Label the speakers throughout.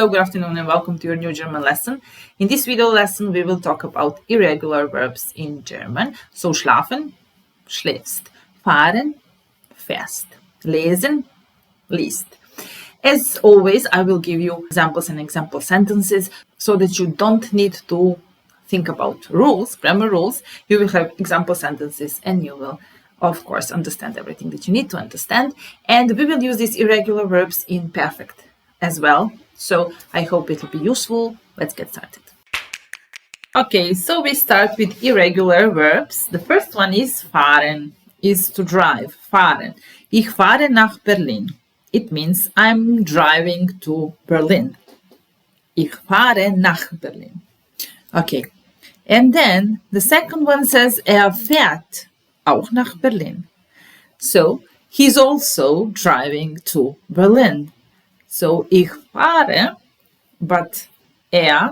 Speaker 1: Good afternoon and welcome to your new German lesson. In this video lesson, we will talk about irregular verbs in German. So, schlafen, schläfst, fahren, fährst, lesen, liest. As always, I will give you examples and example sentences so that you don't need to think about rules, grammar rules. You will have example sentences and you will, of course, understand everything that you need to understand. And we will use these irregular verbs in perfect as well. So I hope it will be useful. Let's get started. Okay, so we start with irregular verbs. The first one is fahren, is to drive, fahren. Ich fahre nach Berlin. It means I'm driving to Berlin. Ich fahre nach Berlin. Okay, and then the second one says fährt auch nach Berlin. So he's also driving to Berlin. So, ich fahre, but fährt.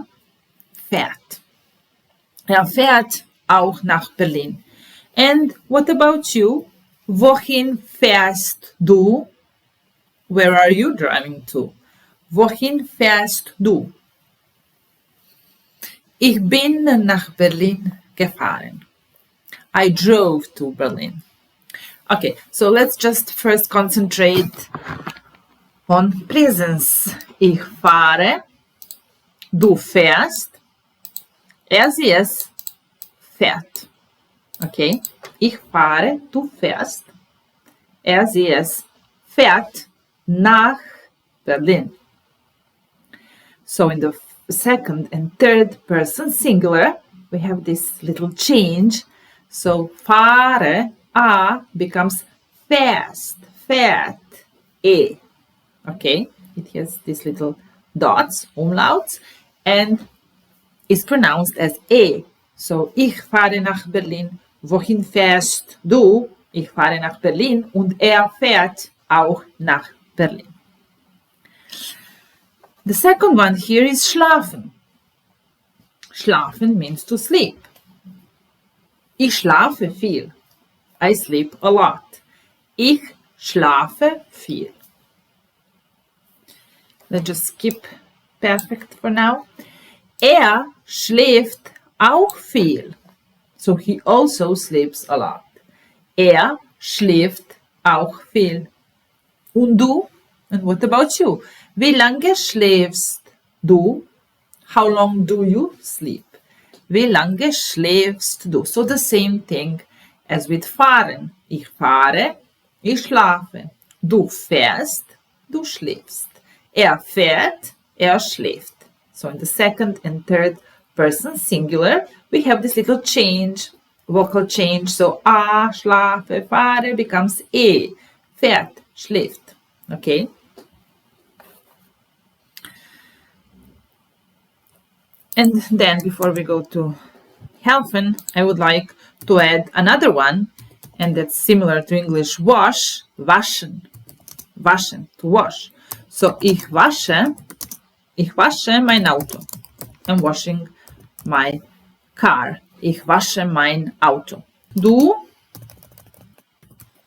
Speaker 1: Fährt auch nach Berlin. And what about you? Wohin fährst du? Where are you driving to? Wohin fährst du? Ich bin nach Berlin gefahren. I drove to Berlin. Okay, so let's just first concentrate on presence. Ich fahre, du fährst, sie es fährt. Okay? Ich fahre, du fährst, sie es fährt nach Berlin. So in the second and third person singular, we have this little change. So fahre, becomes fährst, fährt, Okay, it has these little dots, umlauts, and is pronounced as So, ich fahre nach Berlin. Wohin fährst du? Ich fahre nach Berlin und fährt auch nach Berlin. The second one here is schlafen. Schlafen means to sleep. Ich schlafe viel. I sleep a lot. Ich schlafe viel. Let's just skip perfect for now. Schläft auch viel. So he also sleeps a lot. Schläft auch viel. Und du? And what about you? Wie lange schläfst du? How long do you sleep? Wie lange schläfst du? So the same thing as with fahren. Ich fahre, ich schlafe. Du fährst, du schläfst. Fährt, schläft. So in the second and third person singular, we have this little change, vocal change. So schlafe, fahre becomes fährt, schläft. Okay? And then before we go to helfen, I would like to add another one, and that's similar to English wash, waschen. Waschen, to wash. So, ich wasche mein Auto. I'm washing my car. Ich wasche mein Auto. Du,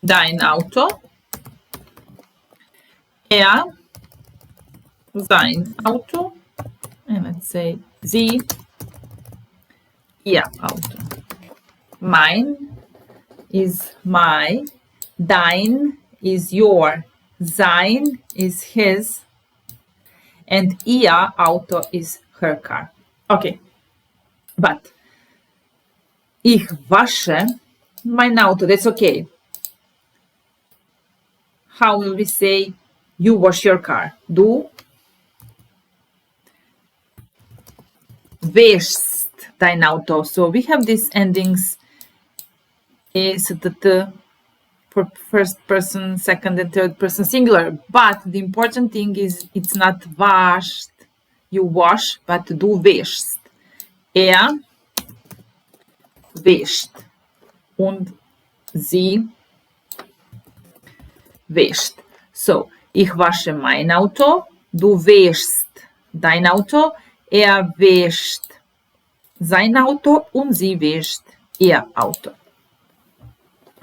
Speaker 1: dein Auto. Sein Auto. And let's say sie, ihr Auto. Mein is my. Dein is your. Sein is his, and ihr Auto is her car. Okay, but ich wasche mein Auto, that's okay. How will we say you wash your car? Du wäschst dein Auto. So we have these endings for first person, second and third person singular. But the important thing is it's not washed, you wash, but du wäschst. Wäscht. Und sie wäscht. So, ich wasche mein Auto, du wäschst dein Auto, wäscht sein Auto und sie wäscht ihr Auto.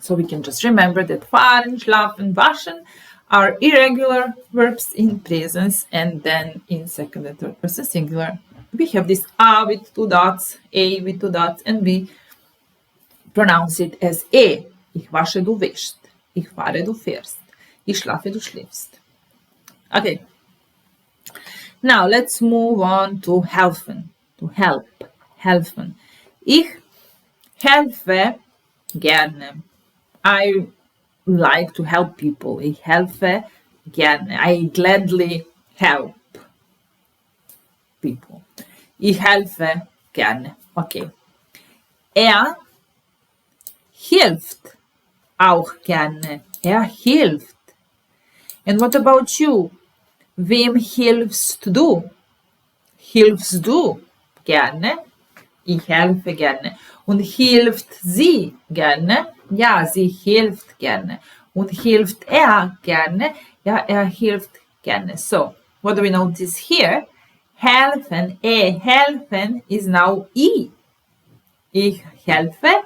Speaker 1: So we can just remember that fahren, schlafen, waschen are irregular verbs in presence, and then in second and third person singular we have this A with two dots, A with two dots, and we pronounce it as E. Ich wasche, du wäschst. Ich fahre, du fährst. Ich schlafe, du schläfst. Okay. Now let's move on to helfen. To help. Helfen. Ich helfe gerne. I like to help people. Ich helfe gerne. I gladly help people. Ich helfe gerne. Okay. Er hilft auch gerne. Er hilft. And what about you? Wem hilfst du? Hilfst du gerne? Ich helfe gerne. Und hilft sie gerne? Ja, sie hilft gerne. Und hilft er gerne? Ja, er hilft gerne. So, what do we notice here? Helfen, helfen is now I. Ich helfe,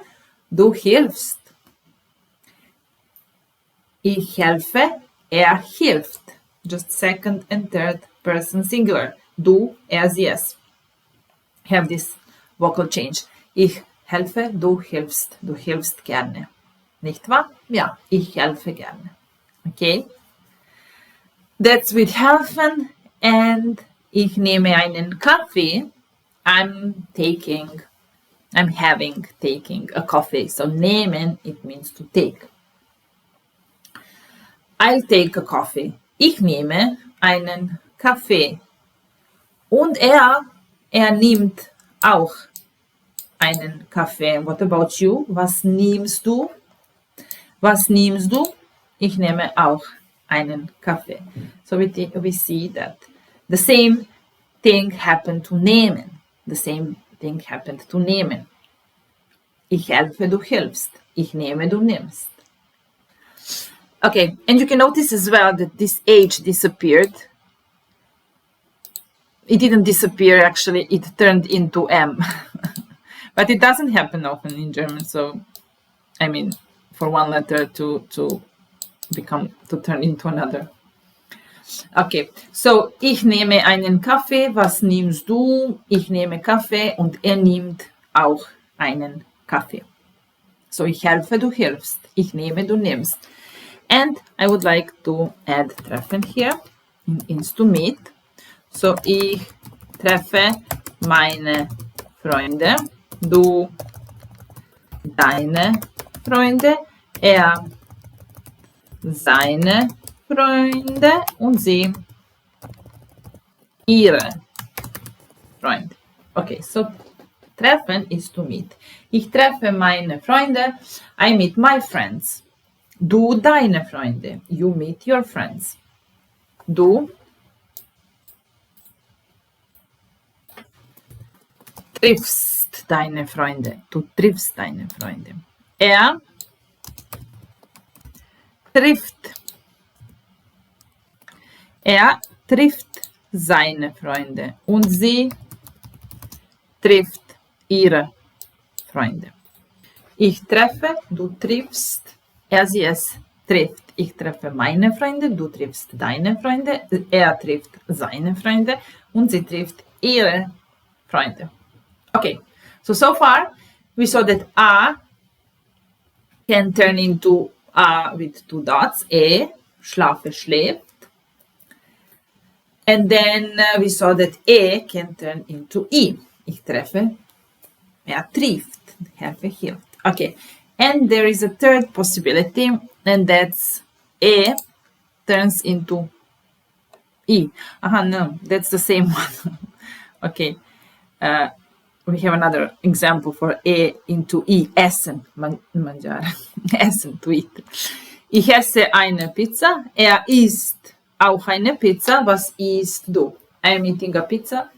Speaker 1: du hilfst. Ich helfe, er hilft. Just second and third person singular. Du, er, sie, es. Have this vocal change. Ich helfe, du hilfst gerne. Nicht wahr? Ja, ich helfe gerne. Okay? That's with helfen, and ich nehme einen Kaffee. I'm having, taking a coffee. So nehmen, it means to take. I'll take a coffee. Ich nehme einen Kaffee. Und er nimmt auch einen Kaffee. What about you? Was nimmst du? Was nimmst du? Ich nehme auch einen Kaffee. So we see that the same thing happened to nehmen. The same thing happened to nehmen. Ich helfe, du hilfst. Ich nehme, du nimmst. Okay, and you can notice as well that this H disappeared. It didn't disappear, actually, it turned into M. But it doesn't happen often in German, so, I mean, for one letter to turn into another. Okay, so ich nehme einen Kaffee, was nimmst du? Ich nehme Kaffee und er nimmt auch einen Kaffee. So ich helfe, du hilfst. Ich nehme, du nimmst. And I would like to add treffen here, ins to meet. So ich treffe meine Freunde, du deine Freunde, er seine Freunde und sie ihre Freunde. Okay, so treffen is to meet. Ich treffe meine Freunde, I meet my friends. Du deine Freunde, you meet your friends. Du triffst deine Freunde, du triffst deine Freunde. Er trifft seine Freunde und sie trifft ihre Freunde. Ich treffe, du triffst, er, sie, es trifft. Ich treffe meine Freunde, du triffst deine Freunde, er trifft seine Freunde und sie trifft ihre Freunde. Okay, so far we saw that A can turn into A with two dots, schlafe, schläft. And then we saw that can turn into I. Ich treffe, trifft, helfe, hilft. Okay, and there is a third possibility, and that's turns into I. No, that's the same one. Okay, we have another example for into I. Essen, mangiare. Essen, to eat. Ich esse eine Pizza, isst auch eine Pizza. Was isst du? I am eating a pizza.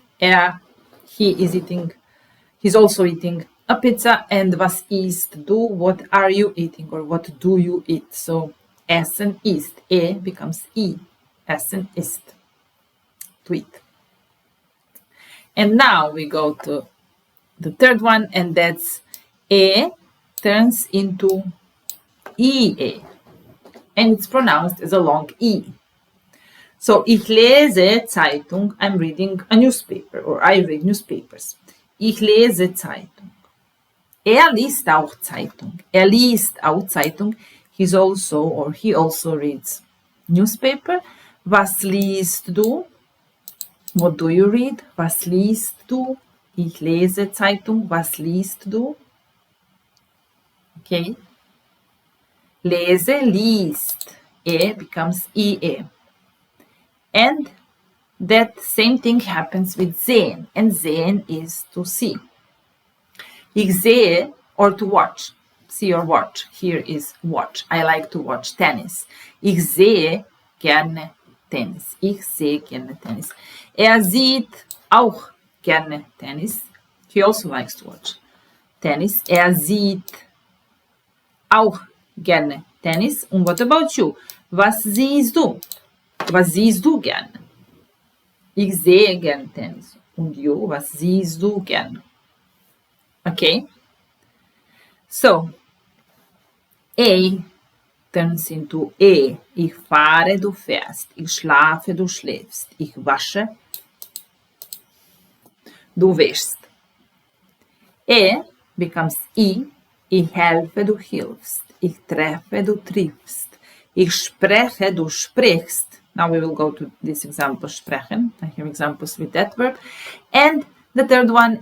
Speaker 1: He's also eating a pizza. And was isst du? What are you eating, or what do you eat? So essen, isst. Becomes I. Essen, isst. To eat. And now we go to the third one, and that's turns into IE. and it's pronounced as a long E. So, ich lese Zeitung, I'm reading a newspaper, or I read newspapers. Ich lese Zeitung. Liest auch Zeitung. Liest auch Zeitung. He also reads newspaper. Was liest du? What do you read? Was liest du? Ich lese Zeitung. Was liest du? Okay. Lese, liest. Becomes IE. And that same thing happens with sehen. And sehen is to see. Ich sehe, or to watch. See or watch. Here is watch. I like to watch tennis. Ich sehe gerne Tennis. Ich sehe gerne Tennis. Sieht auch gerne Tennis. He also likes to watch tennis. Sieht auch gerne Tennis. Und what about you? Was siehst du? Was siehst du gerne? Ich sehe gerne Tennis. Und you, was siehst du gerne? Okay? So, A turns into E. Ich fahre, du fährst. Ich schlafe, du schläfst. Ich wasche, du wäschst. Becomes I. Ich helfe, du hilfst. Ich treffe, du triffst. Ich spreche, du sprichst. Now we will go to this example, sprechen. I have examples with that verb. And the third one,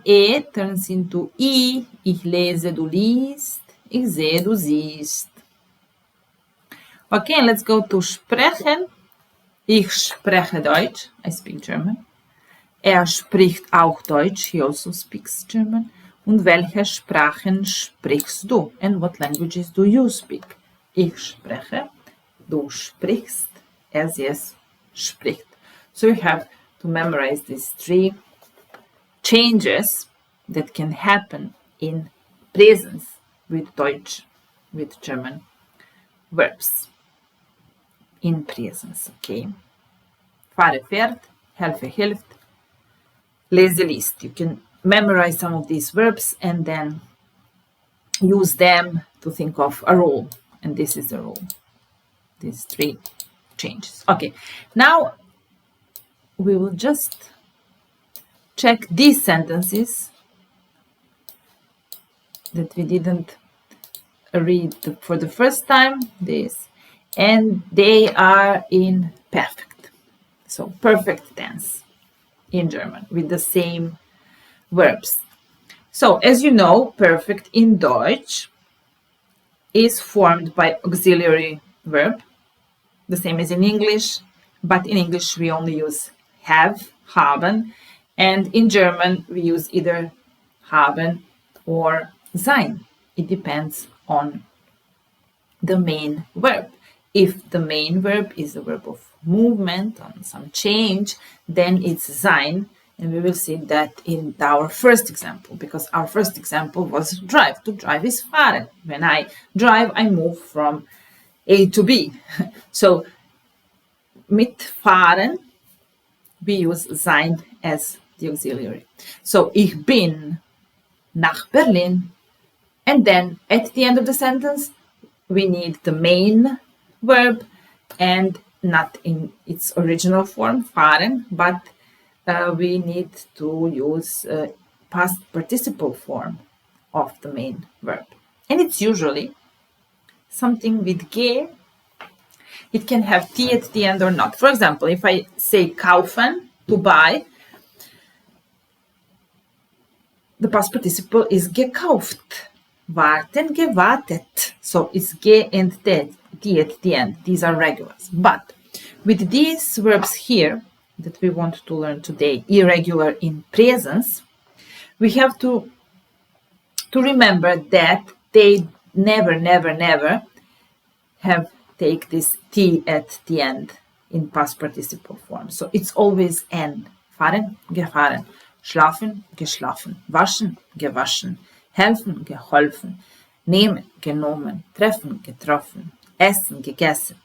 Speaker 1: turns into I. Ich lese, du liest. Ich sehe, du siehst. Okay, let's go to sprechen. Ich spreche Deutsch. I speak German. Spricht auch Deutsch. He also speaks German. Und welche Sprachen sprichst du? And what languages do you speak? Ich spreche. Du sprichst. Sie spricht. So you have to memorize these 3 changes that can happen in presence with Deutsch, with German verbs. In presence, okay? Fahre, fährt, helfe, hilft, lese, liest. You can memorize some of these verbs and then use them to think of a rule. And this is the rule. These 3 changes. Okay, now we will just check these sentences that we didn't read for the first time, and they are in perfect. So perfect tense in German with the same verbs. So as you know, perfect in Deutsch is formed by auxiliary verb, the same as in English, but in English we only use have, haben, and in German we use either haben or sein. It depends on the main verb. If the main verb is a verb of movement, on some change, then it's sein, and we will see that in our first example, because our first example was drive. To drive is fahren. When I drive, I move from A to B. So, mit fahren, we use sein as the auxiliary. So, ich bin nach Berlin. And then at the end of the sentence, we need the main verb and not in its original form, fahren, but we need to use past participle form of the main verb. And it's usually something with ge. It can have t at the end or not. For example, if I say kaufen, to buy, the past participle is gekauft. Warten, gewartet. So it's ge and t at the end. These are regulars. But with these verbs here that we want to learn today, irregular in presence, we have to remember that they never have take this t at the end in past participle form. So it's always n. Fahren, gefahren. Schlafen, geschlafen. Waschen, gewaschen. Helfen, geholfen. Nehmen, genommen. Treffen, getroffen. Essen, gegessen.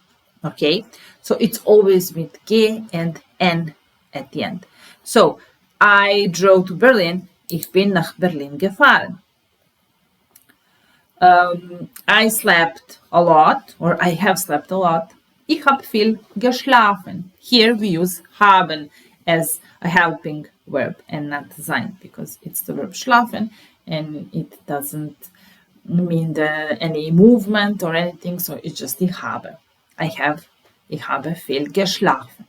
Speaker 1: Okay? So it's always with ge and n at the end. So, I drove to Berlin. Ich bin nach Berlin gefahren. I slept a lot, or I have slept a lot. Ich habe viel geschlafen. Here we use haben as a helping verb and not sein, because it's the verb schlafen and it doesn't mean any movement or anything, so it's just ich habe. Ich habe viel geschlafen.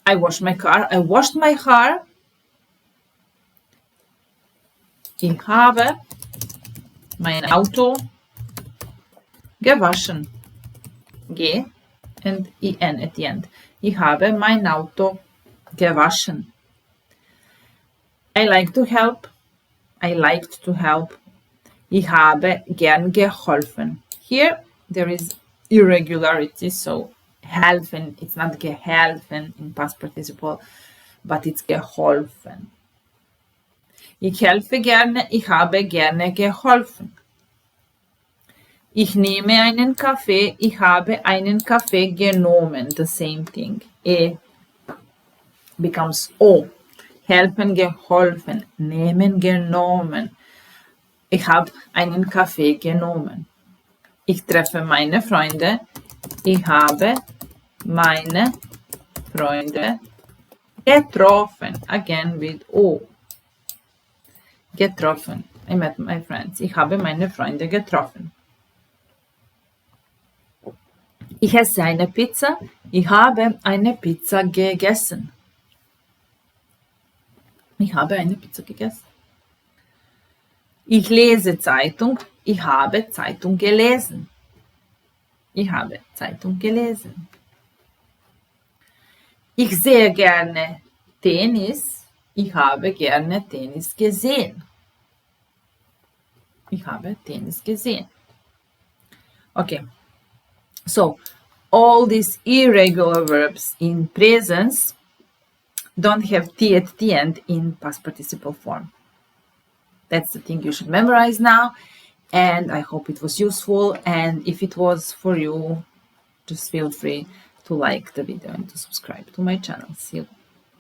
Speaker 1: I washed my car. I washed my car. Ich habe mein Auto gewaschen. G and en at the end. Ich habe mein Auto gewaschen. I like to help. I liked to help. Ich habe gern geholfen. Here there is irregularity, so helfen, it's not geholfen in past participle, but it's geholfen. Ich helfe gerne, ich habe gerne geholfen. Ich nehme einen Kaffee, ich habe einen Kaffee genommen. The same thing. E becomes O. Helfen, geholfen. Nehmen, genommen. Ich habe einen Kaffee genommen. Ich treffe meine Freunde. Ich habe meine Freunde getroffen. Again with O. Getroffen. I met my friends. Ich habe meine Freunde getroffen. Ich esse eine Pizza. Ich habe eine Pizza gegessen. Ich habe eine Pizza gegessen. Ich lese Zeitung. Ich habe Zeitung gelesen. Ich habe Zeitung gelesen. Ich sehe gerne Tennis. Ich habe gerne Tennis gesehen. Ich habe Tennis gesehen. Okay. So, all these irregular verbs in presence don't have T at the end in past participle form. That's the thing you should memorize now, and I hope it was useful, and if it was for you, just feel free to like the video and to subscribe to my channel. See you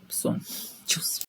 Speaker 1: soon. Tschüss.